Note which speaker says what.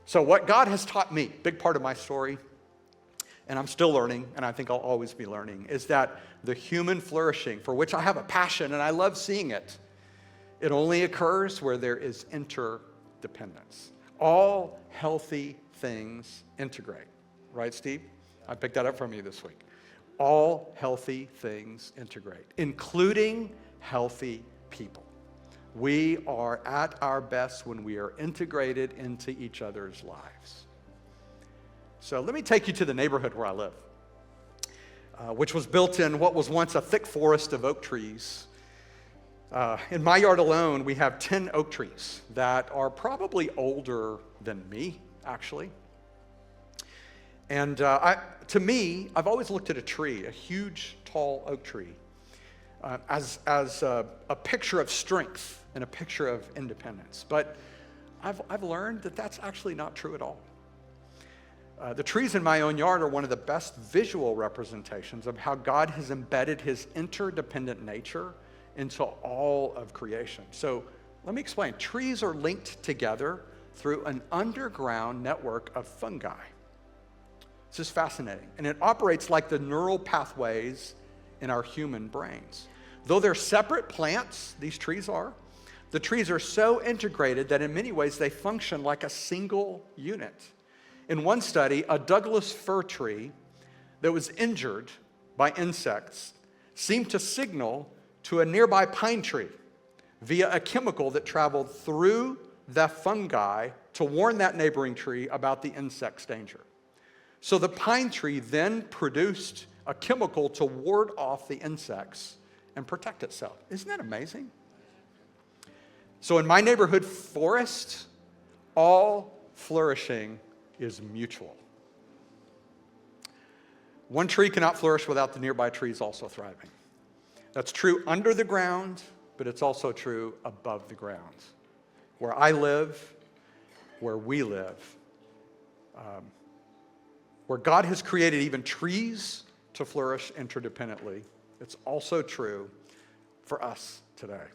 Speaker 1: So what God has taught me, big part of my story, and I'm still learning, and I think I'll always be learning, is that the human flourishing, for which I have a passion and I love seeing it, it only occurs where there is interdependence. All healthy things integrate. Right, Steve? I picked that up from you this week. All healthy things integrate, including healthy people. We are at our best when we are integrated into each other's lives. So let me take you to the neighborhood where I live, which was built in what was once a thick forest of oak trees. In my yard alone, we have 10 oak trees that are probably older than me, actually. And to me, I've always looked at a tree, a huge, tall oak tree, as a picture of strength and a picture of independence. But I've learned that that's actually not true at all. The trees in my own yard are one of the best visual representations of how God has embedded his interdependent nature into all of creation. So let me explain. Trees are linked together through an underground network of fungi. This is fascinating, and it operates like the neural pathways in our human brains. Though they're separate plants, these trees are, the trees are so integrated that in many ways they function like a single unit. In one study, a Douglas fir tree that was injured by insects seemed to signal to a nearby pine tree via a chemical that traveled through the fungi to warn that neighboring tree about the insect's danger. So the pine tree then produced a chemical to ward off the insects and protect itself. Isn't that amazing? So in my neighborhood forest, all flourishing is mutual. One tree cannot flourish without the nearby trees also thriving. That's true under the ground, but it's also true above the ground. Where I live, where we live, where God has created even trees to flourish interdependently, it's also true for us today.